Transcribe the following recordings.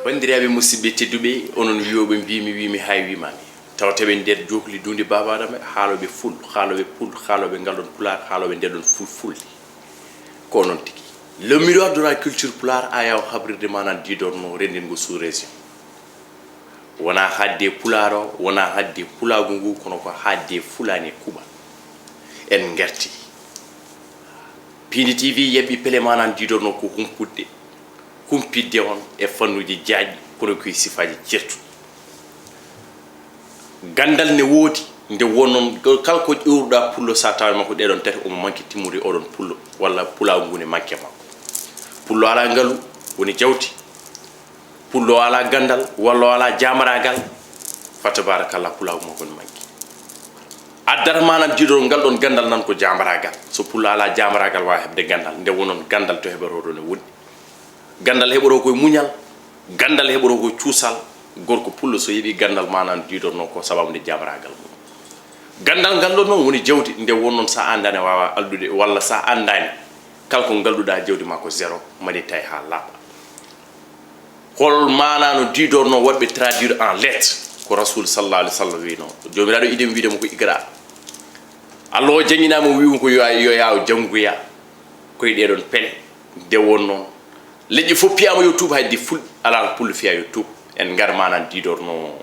bandiraɓe musidɓe tedduɓe onon wiyoɓe wimi hay wimami tawteɓe nder jokli dunde babadame haaloɓe ful haaloɓe pul haaloɓe ngalɗon pular haaloɓe ndeɗon fulfulde ko noon tigui le miroir de la culture pular a yaw habrirde manan didorno rendingo sous région wona hadde pular o wona hadde pulagu ngu kono ko hadde fulani kuɓa en gerti Pindi TV yeɓɓi pele manan didorno ko humpudde humpidde on e fannuji jaaƴƴi kono koye sifaji certuɗi gandal ne woodi nde wonnon kala ko ƴewruɗa pullo sa tawi makko ɗeɗon tati omo manque timmude oɗon pullo walla pulaw ngu ne manque makko pullo ala ngalu woni jawti pullo ala gandal walla ala jamaragal fa tabarakallah pulaw makko ne manque addata manan jiɗo ngal ɗon gandal nan ko jamaragal so pullo ala jamaragal wawi hebde gandal nde wonon gandal to heɓatoɗo ne woɗɗi gandal heɓoro koye muñal gandal heɓoro koye cuusal gorko pullo so yeeɓi gandal manan diɗorno ko sababude jamaragal mum gandal ngal ɗon noon woni jawdi nde wonnon sa andani wawa aldude walla sa andani kala ko galduɗa jawdi ma ko zéro mani tawi ha laaɓa hol manano didorno waɗɓe traduire en lettre ko rasul sallallah alih w sallam wino jomiraɗo idem wiidemo ko igra allah o jangguinama wiimo ko yo yaw janggoya koye ɗeɗon pele nde wonnoon leƴƴi fof piyama yo tuub haydi ful ala pullo fiya yo tuub en gar manan didorno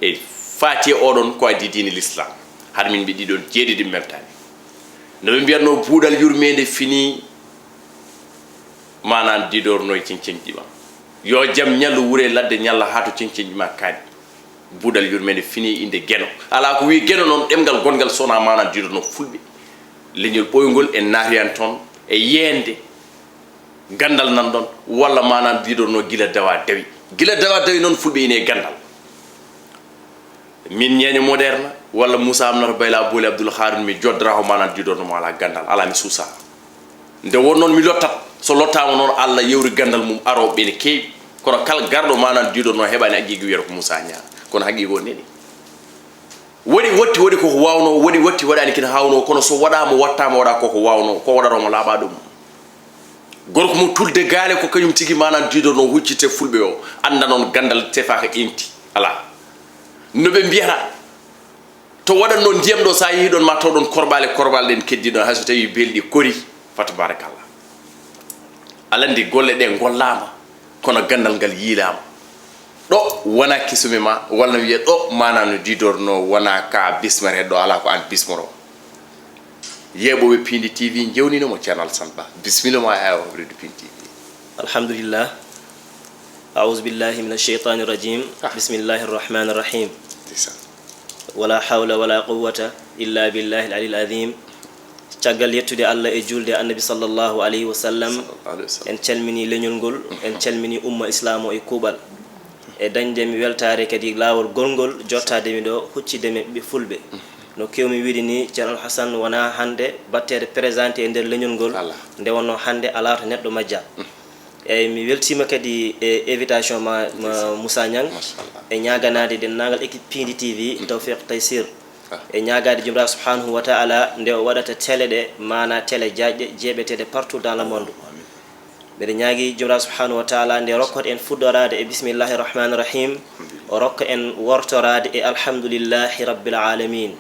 e faati oɗon ko addi dine l'islam haɗa min mbi ɗiɗon jeeɗiɗi memtani noɓe mbiyatno buuɗal yurmede fini manan didorno e ceñceñƴi ma yo jaam ñallu wuure ladde ñalla ha to ceñceñƴi ma kaaɗi buuɗal yurmede fini inde gueno ala ko wi gueno noon ɗemgal gongal sowona manan didorno fulɓe leñol ɓoygol en naariyan toon e yende gandal nan ɗon walla manan didorno gila dawa dawi noon fulɓe ine gandal min ñeñe moderne walla moussa amnata bayla booli abdoul harun mi joddora ho manan didorno mo ala gandal ala mi suusa nde won noon mi lottat so lottama noon allah yewri gandal mum aroɓe ne keewi kono kala garɗo manan didorno heɓani haqiqi wiyata ko moussa ñaa kono haqiqi o neni waɗi koko wawno watti waɗani kene hawno kono so waɗama wattama waɗa koko wawno ko waɗatomo laaɓa ɗum gorko mo tulde gaale ko kañum tigi manan didorno huccite fulɓe o anda noon gandal tefaka ƴenti ala noɓe mbiyata to waɗat noon ndiyam ɗo sa yeehi ɗon ma taw ɗon korɓale ɗen keddiɗon hayso tawi belɗi kori fa tabarakallah alandi golle ɗe gollama kono gandal ngal yiilama ɗo wona kisumi ma walla wiya ɗo manano didorno wona ka bismare ɗo ala ko an bismoro yeɓoɓe Pindi TV jewninomo ceerno Alassane Ba bisimilla ma e wabrede Pindi TV alhamdulillah a'udhu billahi minash shaitani rajim bismillahir rahmanir rahim wala hawla wala quwwata illa billahi al-aliyyil azim caggal yettude Allah e julde annabi sallallahu alayhi wa sallam en calmini leñol ngol en calmini umma islamo e kuuɓal e dañde mi weltare kadi lawol golngol jottade mi ɗo huccidemi ɓe fulɓe no kewmi wiide ni ceerno Hassane wona hande battere présenté e nder leñol ngol nde wonno hande ala to neɗɗo majja eyyi mi weltima kadi e invitation ma Moussa Niang e ñaganade dennagal équipe Pindi TV Tawfiq Taysir e ñagade jomiraɗo subhanahu wa ta'ala nde o waɗata télé ɗe mana télé jaajƴe jeeɓetede partout dans le monde mbeɗa ñaagui jomiraɗo subhanahu wa ta'ala nde rokkata en fuɗɗorade e bismillahi rahmani rahim o rokka en wortorade e alhamdulillahi rabbil alamin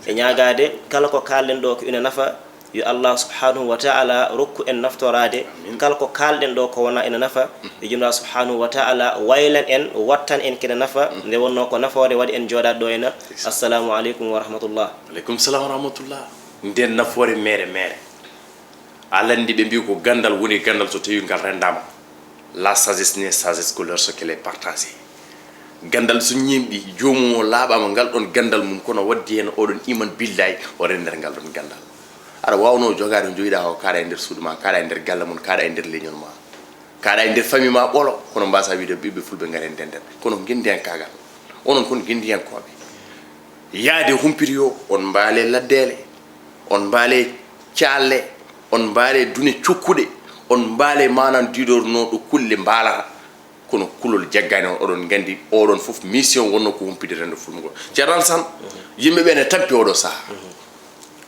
e ñagade kala ko kalɗen ɗo ko ina nafa yo Allah subhanahu wa ta'ala rokku en naftorade kala ko kalɗen ɗo ko wona ina nafa yo jomiraɗo subhanahu wa ta'ala waylan en wattan en kene nafa nde wonno ko nafore waɗi en jooɗade ɗo ena assalamu aleykum wa rahmatullah aleykum salam wa rahmatullah nden nafoore mere alandi ɓe mbi ko gandal woni gandal so tawi ngal rendama la sagesse ne sagesse que lorsqu'elle est partagée gandal so ñimɗi jomum o laaɓama ngal ɗon gandal mum kono waddi hen oɗon iman billayi o render ngal ɗon gandal aɗa wawno jogade joyiɗa o kaɗa e nder suudu ma kaɗa e nder galle mum kaɗa e nder leñol ma kaɗa e nder famille ma ɓolo kono mbasa wiide ɓiɓɓe fulɓe garen denden kono guindi hen kagal onon kono guindi hen koɓe yaade humpiri o on mbaale laddele on mbaale calle on mbaale dune cukkuɗe on mbaale manan didornoɗo kulle mbaalata kono kulol jaggani on oɗon gandi oɗon foof mission wonno ko humpide rendo fulmugol ceerno Alassane yimɓeɓe ne tampi oɗo saaha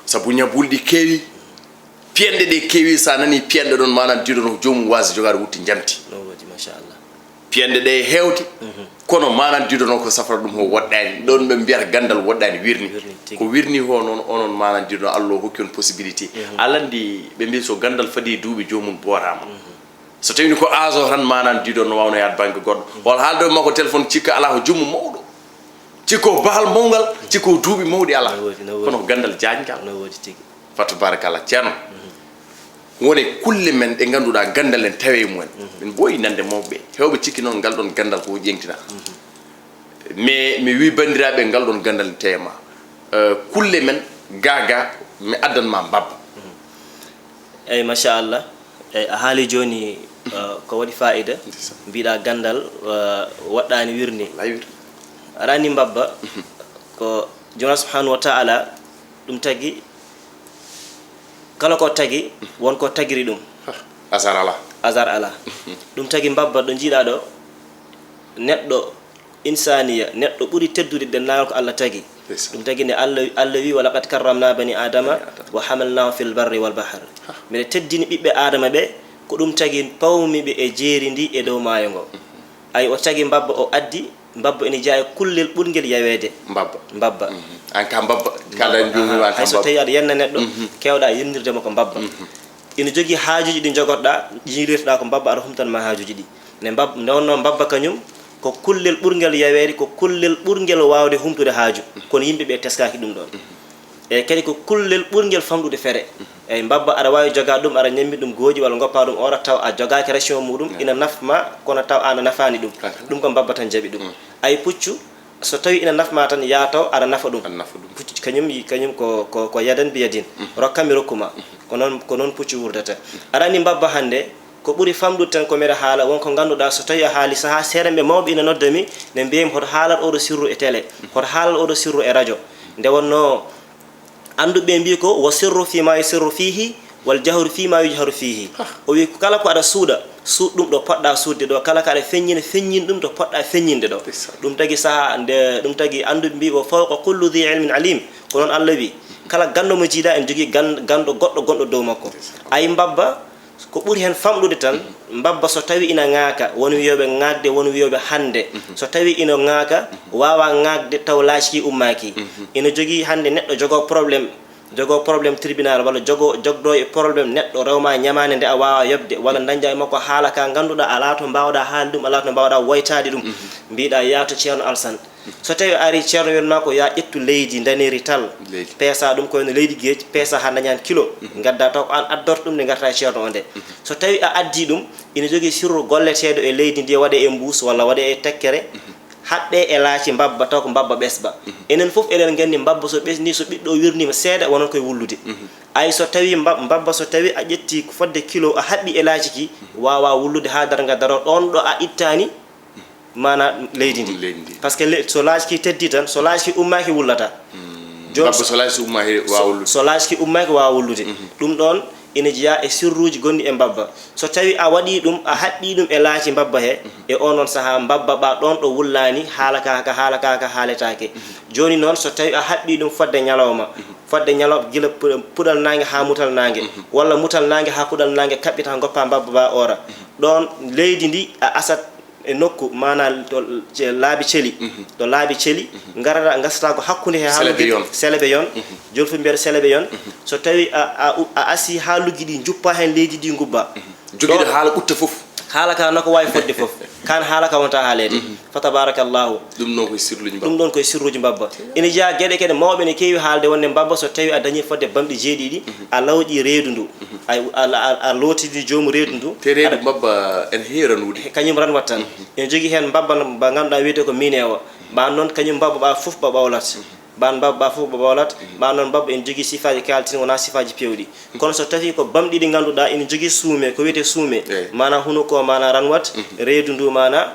sabu ñabulɗi keewi pienɗe ɗe keewi sa nani pienɗe ɗon manan diɗon jomum wasi jogade wutti jamti machallah fiyande ɗe hewde kono manandiɗo noon ko safara ɗum ho woɗɗani ɗon ɓe mbiyata gandal woɗɗani wirni ko wirni ho noon onon manandiɗo Allah hokki on possibilité alandi ɓe mbi so gandal fadi duuɓi jomum boorama so tawini ko âge o tan manandiɗo no wawno yaade banggue goɗɗo walla haalde makko téléphone cikka ala ko jummu mawɗo cikko bahal mawgal cikko duuɓi mawɗi ala kono ko gandal jaajgal fatu barakallah ceerno woni kulle men ɗe ngannduɗaa gandal en tawe mumen min boyi nande mawɓe hewɓe cikki noon ngal ɗon gandal ko ƴeŋtina mais mi wi banndiraaɓe ngal ɗon gandal en tawe ma kulle men gaga mi addanma mbabba eyyi machallah eyyi a haali joni ko waɗi fa'ida mbiɗa gandal waɗɗani wirni arani mbabba ko jomala subhanahu wa ta'ala ɗum tagi kala ko tagi wonko tagiri ɗum hasard ala ɗum tagi mbabba ɗo jiiɗa ɗo neɗɗo insaniya neɗɗo ɓuri teddude dennagal ko Allah tagi ɗum tagi nde Allah wi walaqad karramna bani adama wa hamalnahu fil barri wal bahr mbiɗa teddini ɓiɓɓe adama ɓe ko ɗum tagi pawmiɓe e jeeri ndi e dow maayo ngo ay o tagi mbabba o addi mbabba ene jeeya kullel ɓurguel yawede mbabba an ka mbabba kala jomuma hay so tawi aɗa yenna neɗɗo kewɗa yennirde ko mbabba ina jogui haajuji ɗi jogorɗa jiilirtoɗa ko mbabba aɗa humtanma haajuji ɗi nde wonno mbabba kañum ko kullel ɓurguel yawede ko kullel ɓurguel wawde humtude haaju kono yimɓeɓe teskaki ɗum ɗon eyyi kadi ko kullel ɓurguel famɗude feere eyyi mbabba aɗa wawi jogade ɗum aɗa ñammi ɗum gooƴi walla goppa ɗum ora taw a jogaki ration muɗum ina nafma kono taw an a nafani ɗum ɗum ko mbabba tan jaaɓi ɗum ay puccu so tawi ina nafma tan ya taw aɗa nafa ɗum puccu kañum ko yadan biyadin rokkami rokkuma ko noon puccu wurdata arani mbabba hande ko ɓuri famɗude tan ko mbiɗa haala wonko ngannduɗa so tawi a haali saaha seeɗa ɓe mawɓe ina noddami ne mbiyami hoto haalat oɗo sirru e télé hoto haalal oɗo sirru e radio nde wonno anduɓe mbi ko wo sirru fima yusirru fihi wal jahru fima yujharu fihi o wi kala ko aɗa suuɗa suuɗ ɗum ɗo poɗɗa suudde ɗo kala ko aɗa feññina feññin ɗum to poɗɗa feññinde ɗo ɗum tagi saaha nde ɗum tagi anduɓe mbi ko fawqa kullu dhi ilmin alim ko noon Allah wi kala ganndo mo jiiɗa en jogui ganndo goɗɗo gonɗo dow makko ay mbabba ko ɓuri hen famɗude tan mbabba so tawi ina ŋaaka won wiyoɓe ŋaagde won wiyoɓe hande so tawi ina ŋaaka wawa ŋaagde taw laaciki ummaki ina jogui hande neɗɗo jogo probléme tribunal walla jogdo e probléme neɗɗo rewma ñamande nde a wawa yobde walla dañƴa e makko haala ka ganduɗa ala to mbawɗa haali ɗum ala to mbawɗa woytade ɗum mbiɗa yaato ceerno Alsane so tawi ari ceerno wiyatma ko ya ƴettu leydi daneri tal peesa ɗum koyno leydi gueeji peesa ha dañani kilo gadda taw ko an addorto ɗum nde garta e ceerno o nde so tawi a addi ɗum ina jogui sirru golleteɗo e leydi ndi waɗe e mbuus walla waɗe e tekkere haɗɗe e laaci mbabba taw ko mbabba ɓesba enen foof eɗen gandi mbabba so ɓesni so ɓiɗɗo wirnima seeɗa wonon koye wullude ay so tawi mbabba so tawi a ƴetti fodde kilo a haɓɓi e laaci ki wawa wullude ha darga daro ɗon ɗo a ittani mana leydi ndi par ce que so laaci ki teddi tan so laaci ki ummaki wullata so laaci ki ummaki wawa wullude ɗum ɗon ina jeeya e sirruji gonɗi e mbabba so tawi a waɗi ɗum a haɓɓi ɗum e laaci mbabba he e onon saaha mbabba ɓa ɗon ɗo wullani haala kaka haaletake joni noon so tawi a haɓɓi ɗum fodde ñalawma guila puɗal nangue ha mutal nangue walla mutal nangue ha puɗal nangue kaɓɓita goppa mbabba ba ora ɗon leydi ndi a asat e nokku mana to laabi celi to laabi celi gasata ko hakkude he selebe yon jolfu mbiyata selebe yon so tawi a asi haaluji ɗi juppa hen leydi ndi gubba joguiɗo haala ɓutta foof haala ka noko wawi fodde foof kan haala ka wonta haalede fa tabarakallahu ɗum ɗon koye sirruji mbabba ina jeeya gueɗe kene mawɓe ne keewi haalde wonde mbabba so tawi a dañi fodde bamɗi jeeɗiɗi a lawƴi reedu ndu a lootidi jomum reedu ndu te reedu mbabba en heewi ranude kañum ran wat tan ene jogui hen mbabba ba ganduɗa wiyete ko mine o ɓa noon kañum mbabba ɓa foof ba ɓawlat mbabba fof ba ɓawlat ɓa noon mbabba en jogui sifaji kaltini wona sifaji pewɗi kono so tawi ko bamɗi ɗi ganduɗa ene jogui suume ko wiyete suume mana hunuko mana ranwat reedu ndu mana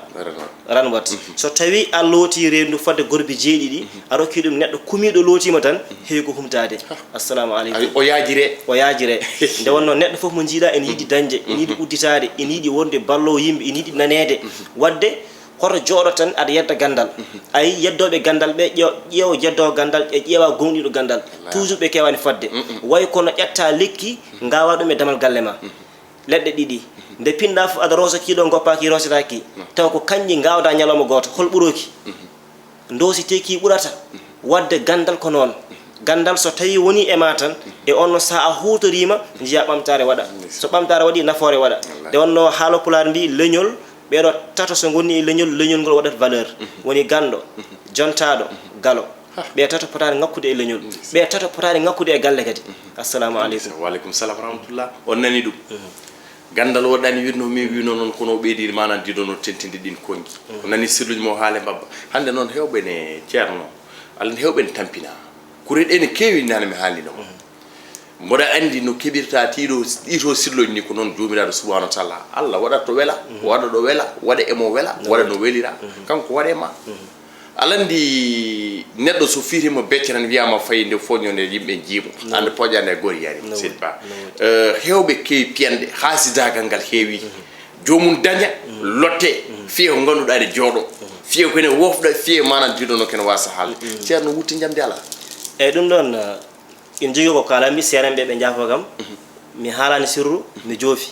ranwat so tawi a looti reedu ndu fodde gorbi jeeɗiɗi a rokki ɗum neɗɗo kumiɗo lootima tan heewi ko humtade assalamu aleykum o yaajire nde wonno neɗɗo foof mo jiiɗa ene yiiɗi dañde ene yiiɗi udditade ene yiiɗi wonde ballowo yimɓe ene yiiɗi nanede wadde hoto jooɗo tan aɗa yedda gandal ayi yeddoɓe gandal ɓe ƴeewa jeddowo gandal e ƴeewa gonɗiɗo gandal toujours ɓe kewani fodde way kono ƴetta lekki gawa ɗum e damal galle ma leɗɗe ɗiɗi nde pinɗa fof aɗa rosa kiɗo goppaki rosataki taw ko kanƴi gawda ñalawma goto hol ɓuroki dositeki ɓurata wadde gandal ko noon gandal so tawi woni e ma tan e on no sa a hutorima jiya ɓamtare waɗa so ɓamtare waɗi nafoore waɗa nde wonno haalo pulaar mbi leñol ɓeɗo tato so gonni e leñol ngol waɗat valeur woni ganɗo jontaɗo galo ɓe tato potani ngakkude e leñol ɓe tato potani ngakkude e galle kadi assalamu aleykum waaleykum salam rahmatullah on nani ɗum gandal woɗɗani wirno mi wino noon kono ɓeydi manan diɗo no tentinde ɗin kongi o nani sirluji mo haale mbabba hande noon hewɓe ne ceerno allah hewɓe ne tampina kure ɗe ne kewi nane mi haalino mboɗa andi no keɓirta ɗito sirloji ni ko noon jomiraɗo subahanahu wa taala allah waɗat to wela waɗa ɗo wela waɗa emo wela waɗa no welira kanko waɗe ma alandi neɗɗo so fiirimo becce tan wiyama fayi nde foñode yimɓe jiimo ande poƴade gori yani seydi ba hewɓe kewi piyande haasidagal ngal heewi jomum daña lotte fiye ko ganduɗa ɗe jooɗo fiye kene wofɗa fiye manan diɗo no kene wasa haalde ceerno wutti jamde ala eyyi ɗum ɗon ina jogui ko kalambi seerenɓe ɓe jaafo kam mi haalani sirru mi joofi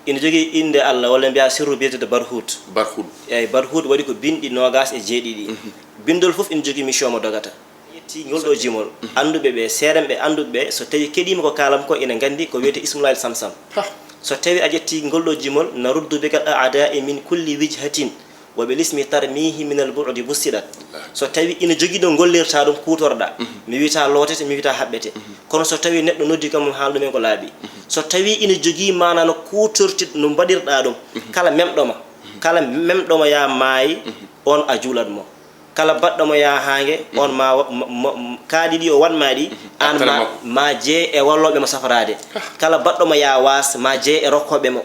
ina jogui inde allah walla mbiya sirru biyetede barhut eyyi barhut waɗi ko binɗi nogas e jeeɗiɗi bindol foof ina jogui mission mo dogata yetti ngol ɗo jimol anduɓe ɓe seerenɓe anduɓe so tawi keɗima ko kalam ko ina gandi ko wiyete ismullahi samsam so tawi a ƴetti ngol ɗo jimol naruddu bika aadai min kulli wijhatin wa bil ismi tarmihi min al bu'di busidat so tawi ina jogui ɗo gollirta ɗum kutorɗa mi wiyata lootete mi wiyata haɓɓete kono so tawi neɗɗo noddi kam haalɗumen ko laaɓi so tawi ina jogui mana no kutorti no mbaɗirɗa ɗum kala memɗomo ya maayi on a juulat mo kala baɗɗomo ya hangue on ma kaaɗi ɗi o watma ɗi an ma jee e walloɓe mo safarade kala baɗɗomo ya was ma jee e rokkoɓe mo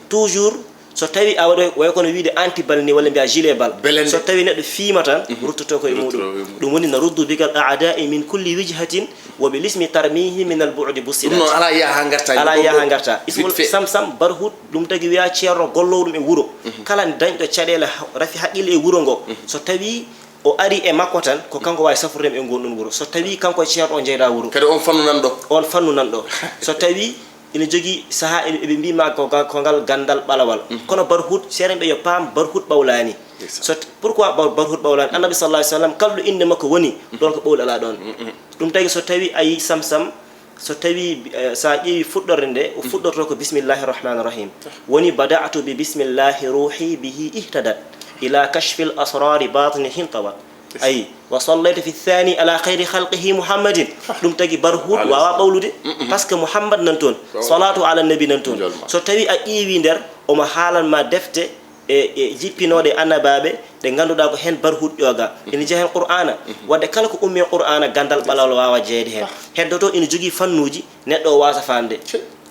toujours so tawi a waɗi way kono wiide antibal ni walla mbiya gilet bal so tawi neɗɗo fiima tan ruttoto koye muɗum ɗum woni no ruddu bigal aadai min kulli wijhatin wa bil ismi tarmihi min al bu'di busidat ala yaha garta ismul samsam barhut ɗum tagi wiya ceerno gollowo ɗum e wuuro kala dañɗo caɗele rafi haqqille e wuuro ngo so tawi o ari e makko tan ko kanko wawi safrudem e gonɗon wuuro so tawi kanko ceerno o jeyɗa wuuro kadi on fannu nanɗo so tawi ina jogui saaha eɓe mbima ko ngal gandal ɓalawal kono barhut seerenɓe yo paam barhut ɓawlani so pourquoi barhut ɓawlani annabi sallah alih sallam kalɗo inde makko woni ɗon ko ɓowli ala ɗon ɗum tagi so tawi a yi samsam so tawi sa ƴeewi fuɗɗorde nde o fuɗɗorto ko bismillahi rahmani rahim woni bada'tu bi bismillahi ruhi bihi ihtadat ila kashfi l asrari batini hintawat ayi wa sallaytu fi thani ala khayri khalqihi muhammadin ɗum tagi barhut wawa ɓawlude par ce que mouhammad nan toon salatu ala nabi nan toon so tawi a ƴeewi nder omo haalanma defte e jippinoɗe annabaɓe ɗe ganduɗa ko hen barhut ƴoga ina jeeya hen qur'ana wadde kala ko ummi qur'ana gandal ɓalawol wawa jeeyde hen heddoto ina jogui fannuji neɗɗo o wasa famde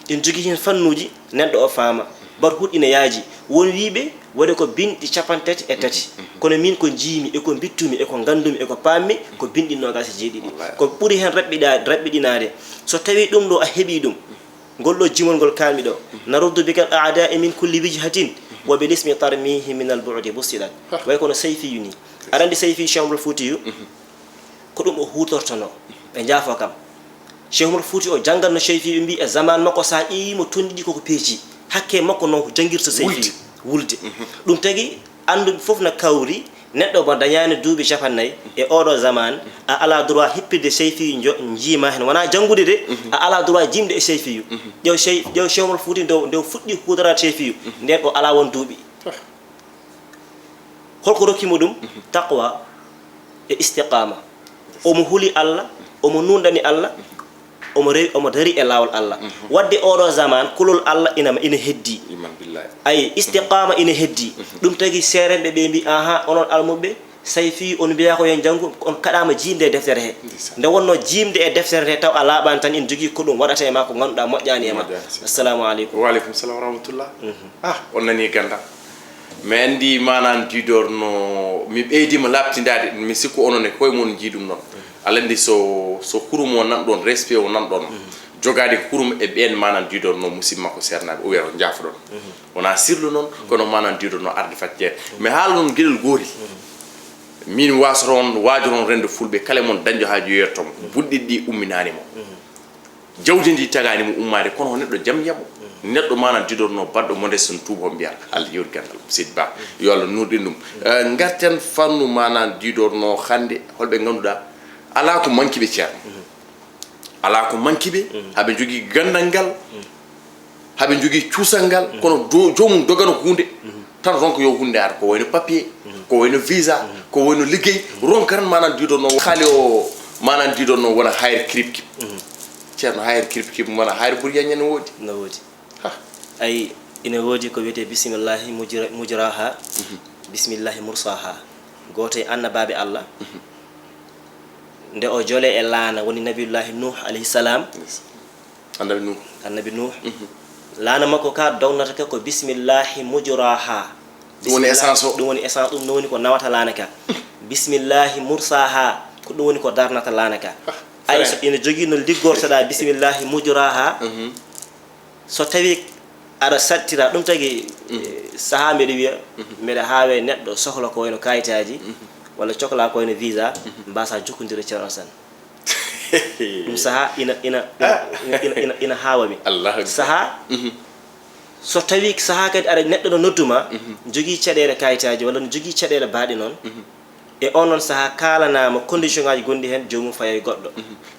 ina jogui hen fannuji neɗɗo o faama barhut ina yaaji won wiɓe waɗi ko binɗi 33 kono min ko jiimi eko bittumi eko gandumi eko pammi ko binɗi nogas e jeeɗiɗi ko ɓuuri hen raɓɓiɗinade so tawi ɗum ɗo a heeɓi ɗum ngol ɗo jimol ngol kalmi ɗo naruddu bika aadai min kulli wijhatin wa bil ismi tarmihi min al bu'di busidat way kono sayfiyu ni aɗa andi sayfi Cheikh Oumar Foutiyou ko ɗum o hutortono ɓe jaafo kam Cheikh Oumar Fouti o janggatno sayfiyu mbi e zaman makko sa ƴeewimo tonɗiɗi koko peeci hakke makko noon ko jangguirta sayfiyu wulde ɗum tagi anduɓe foof no kawri neɗɗo mo dañani duuɓi 50 e oɗo zaman a ala droit hippide sayfiyu jiima hen wona janggude de a ala droit jimde e sayfiyu ƴew Cheikh Oumar Fouti nde fuɗɗi hutorade sayfiyu nden o ala won duuɓi holko rokkimo ɗum taqwa e istiqama omo huuli Allah omo nundani Allah omo dari e lawol Allah wadde oɗo zaman kulol Allah ina heddi ayi istiqama ina heddi ɗum tagi seerenɓe ɓe mbi aha onon almuɓe sayfi on mbiya ko yen janggu on kaɗama jimde e deftere he nde wonno jimde e deftere he taw a laaɓani tan ina jogui ko ɗum waɗata e ma ko ganduɗa moƴƴani e ma assalamu aleykum waaleykum salam wa rahmatullah on nani ganda mi andi manan jidorno mi ɓeydima labtidade mi sikku onon e koye mon jiiɗum noon alandi so hurumo nanɗon respect o nanɗon jogade hurum e ɓen manan didorno musidɓe makko sernaɓe o wiyata jaafoɗon wona sirlu noon kono manan didorno arde fat jeere mi haala noon gueɗel goori min wasoton waajoron rende fulɓe kala mon dañjo ha joyettomo budɗiɗi ɗi umminanimo jawdi ndi tagani mo ummade kono neɗɗo jam yamo neɗɗo manan didorno badɗo monde son tuubo mbiyata Allah yewti gandal seydi ba yo Allah nurɗin ɗum garten fannu manan didorno hande holɓe ganduɗa ala ko mankiɓe ceerno ala ko mankiɓe haɓe jogui gandal ngal haɓe jogui cuusal ngal kono jomum dogano hunde tan ronko yo hunde ar ko wayno papier ko wayno visa ko wayno liggey ronkaran manan didorno haali o manan didorno wona hayre kripkip ceerno hayre kripkip wona hayre ɓuuri yaññane woodi no woodi ay ina woodi ko wiyete bisimillahi mujraha bisimillahi mursaha goto e annabaɓe Allah nde o jole e laana woni nabiyullahi nuh alayhi salam annabi nuh laana makko ka downata ka ko bisimillahi mujraha ɗum woni essence o ɗum woni essence ɗum woni ko nawata laana ka bisimillahi mursaha ko ɗum woni ko darnata laana ka ay so ina jogui no liggortoɗa bisimillahi mujraha so tawi aɗa sattira ɗum tagi saaha mbiɗa wiya mbiɗa haawe neɗɗo sohla ko wayno kayitaji walla cohla ko wayno visa mbasa jokkodira ceerno Alassane ɗum saaha ina haawami saaha so tawi saaha kadi aɗa neɗɗo no nodduma jogui caɗele kayitaji walla no jogui caɗele baaɗi noon e on noon saaha kalanama condition ngaji gonɗi hen jomum fayoy goɗɗo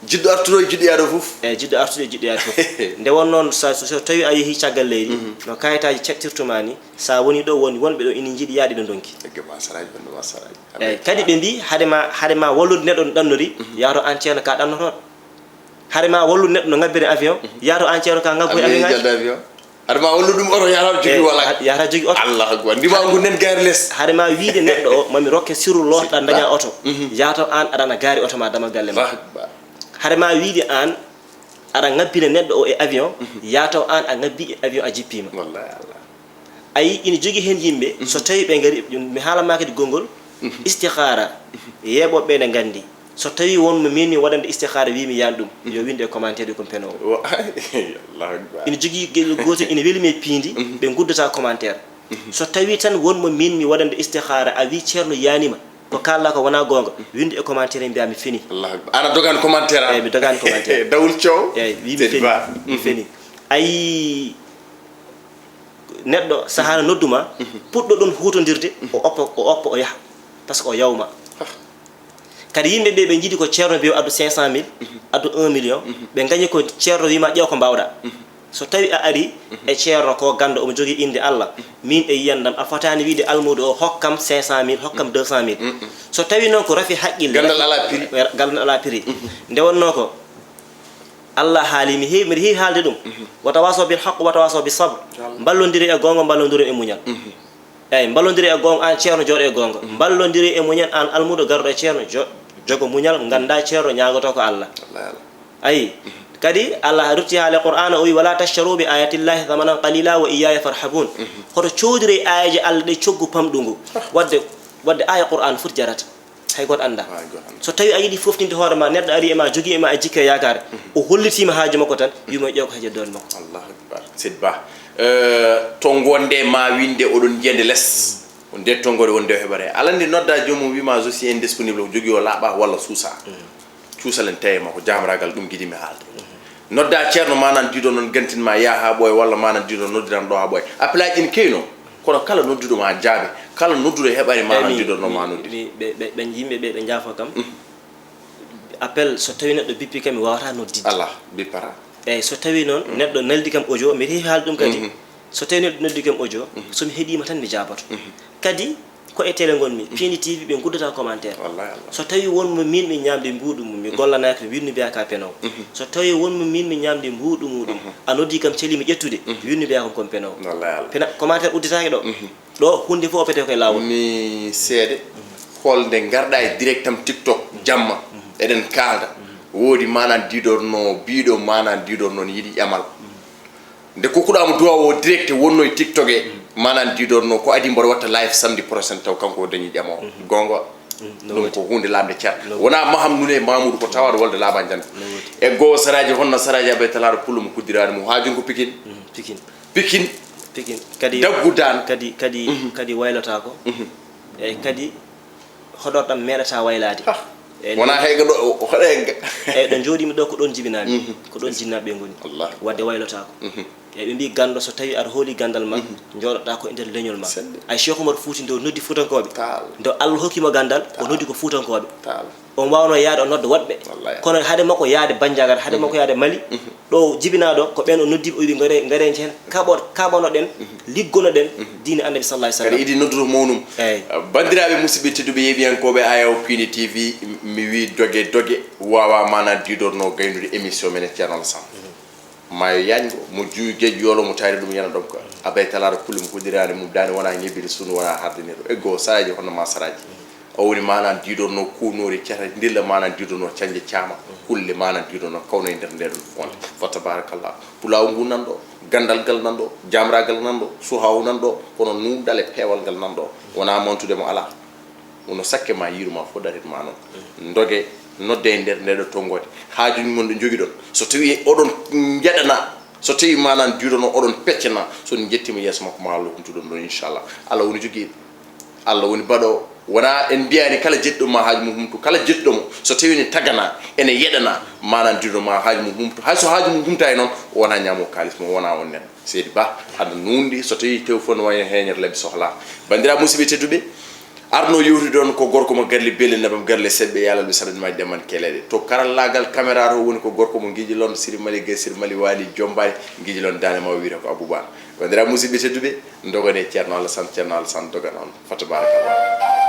jiɗɗo artuɗo e jiɗɗoyaɗo foof eyyi jiɗɗo artude e jiɗɗoyaɗo foof nde won noon so tawi a yeehi caggal leydi no kayitaji cettirtuma ni sa woni ɗo woni wonɓe ɗo ina jiiɗi yaade ɗo donki eyyi kadi ɓe mbi haadema wallude neɗɗo no ɗannori yaato an ceerno ka ɗannotoɗo haadema wallude neɗɗo no ngabbiri avion yaato an ceerno ka ngabboy avion ngaji adama wallu ɗum oto yata jogui wala yata jogui oto Allah akbar ndima ngu nen gaari less haadema wiide neɗɗo o mami rokke siru lotɗa daña oto yaato an aɗana gaari oto ma damal galle ma haadema wiide an aɗa ngabbina neɗɗo o e avion yataw an a ngabbi e avion a jippima wallahi Allah ayi ina jogui hen yimɓe so tawi ɓe gaari mi haalama kadi gongol istikhara yeɓoɓe ne gandi so tawi wonmo min waɗande istikhara wimi yan ɗum yo winde e commentaire ko penowo ina jogui goto ina welimi e piindi ɓe guddata commentaire so tawi tan wonmo min mi waɗande istikhara a wi ceerno yanima ko kalla ko wona gonga winde e commentaire mbiya mi fini ana dogani commentaire eyyi mi dogani commentaire dawul coow eyyi wi mi fini ayi neɗɗo sahana nodduma puɗɗo ɗon hutodirde o oppa o yaaha par ce que o yawma kadi yimɓe ɓe jiiɗi ko ceerno mbiyo addu 500 000 addu 1 million ɓe gañi ko ceerno wima ƴeew ko mbawɗa so tawi a ari e ceerno ko ganda omo jogui inde Allah min e yiyandam a fotani wiide almudo o hokkam 500 000 hokkam 200 000 so tawi noon ko rafi haqqille gandal ala prix nde wonno ko Allah haali mbiɗa heewi haalde ɗum wata waso bil haqq wata waso bis sabr ballodiri e gonga ballodiri e muñal eyyi ballodiri e gonga an ceerno jooɗo e gonga ballodiri e muñal an almudo garɗo e ceerno jogo muñal ganda ceerno ñagoto ko Allah ayi kadi Allah rutti haale qur'ana o wi wala tashtaru bi ayatillahi thamanan qalila wa iyaya farhabun hoto coodire ayaji Allah ɗe coggu pamɗungu wadde aya qur'an foti jarata hay goto anda so tawi a yiiɗi foftinde hoorema neɗɗo ari ema jogui ema a jikke yakare o hollitima haaji makko tan wimo ƴeew ko haji dole makko Allahu akbar seydi ba to gonde ma winde oɗon jiyande less nde tongode wonde o heɓare alande nodda jomum wima je suis indisponible ko jogui o laaɓa walla suusa cuusalen tawi ma ko jamragal ɗum guiɗimi haalde nodda ceerno manan diɗo noon gantinma yaa ha ɓooya walla manan diɗo noddiran ɗo ha ɓooya appel aji ne keyno kono kala nodduɗo ma jaabe kala nodduɗo heɓani manan diɗo no ma noddi ɓe yimɓe ɓe ɓe jaafo kam appel so tawi neɗɗo bippi kam mi wawata noddidde ala bippata eyyi so tawi noon neɗɗo naldi kam audio mbiɗa heewi haalde ɗum kadi so tawi neɗɗo noddi kam audio somi heeɗima tan mi jaaboto kadi ko e télé gonmi Pindi TV ɓe guddata commentaire so tawi wonmo min mi ñamde mbuuɗu mum mi gollanaki winnu mbiya ka penowo so tawi wonmo min mi ñamde mbuuɗu muɗum a noddi kam celimi ƴettude winnu mbiya kam kon penowo commentaire udditaki ɗo hunde fof o pete koye lawol mi seede holde garɗa e direct tam TikTok jamma eɗen kalda woodi manan diɗorno biɗo manan diɗorno ne yiiɗi ƴamal nde kokkuɗamo duwa o direct wonno e TikTok e manan diɗorno ko adi mboɗo watta live samedi prochain taw kanko dañi ƴama o gonga ɗum ko hunde lamde car wona maham nune mamoudou ko tawaɗo wolde laaɓa jande e goho saraji honno saraji aɓe talaɗo pullo mo kuddirani mo haajum ko pikin kadi daggudan kadi waylata ko eyyi kadi hoɗorɗam meeɗata waylade wona hayga ɗo hoɗe eyyi ɗo jooɗimi ɗo ko ɗon jibinami ko ɗon jinnaɓe ngoni Allah wadde waylotako eyyi ɓe mbi gando so tawi aɗa hooli gandal ma jooɗoɗa ko e nder leñol ma ay Cheikh Oumar Fouti nde o noddi fuutankoɓe nde Allah hokkimo gandal o noddi ko fuutankoɓe on wawno yaade o nodda woɗɓe kono haade makko yaade Bandiagara haade makko yaade Mali ɗo jibinaɗo ko ɓen o noddiɓe o wi garenci hen kaɓano ɗen liggono ɗen diine annabi sallallahu alaihi wasallam kadi idi nodduto mawnum bandiraɓe musidɓe tedduɓe yeeɓiyankoɓe Ayaw Pini TV mi wi dogue wawa mana didorno gaynude émission menen Ceerno Alassane mayo yañgo mo juuy gueƴ yolo mo tawri ɗum yana ɗom ko abay talaɗo kulle mo koddirani mum dani wona ñebbide sunu wona hardiniro eggo saraji hono ma saraji o woni manan diidorno kuunori cata ndilla manan diidorno cañde caama kulle manan diidorno kawno e nder ndeɗon fonde fa tabarakallah pulaw ngu nan ɗo gandal ngal nan ɗo jamragal nan ɗo suhaw nan ɗo kono nundal e peewal ngal nan ɗo wona montude mo ala wono sakke ma yiruma fo daritma noon dogue nodde e nder ndeɗo tongode haajuji mon ɗo jogui ɗon so tawi oɗon jeɗana so tawi manan diidono oɗon peccana so jettima yeeso makko ma Allah humtuɗon ɗon inchallah Allah woni joguiɗo Allah woni baɗo wona en mbiyani kala jeɗɗo ma haaju mum humtu kala jeɗɗo mo so tawi ne tagana ene yeɗana manan diido ma haaju mum humtu hay so haaju mum humta e noon wona ñamo kalis mo wona on neɗɗo seydi ba aɗa nundi so tawi tew fo no wayi heñere labbi sohla bandira musidɓe tedduɓe arno yewti ɗon ko gorko mo garli belle nabam garle seɓɓe yalalɓe saɗanmaji deman keleɗe to karallagal caméra to woni ko gorko mo guijilon Siri Mali Gueye Siri Mali Wali Jombay guijilon dane ma wiyata ko Aboubane bandira musidɓe tedduɓe dogane Ceerno Alassane dogan on fa tabarakallah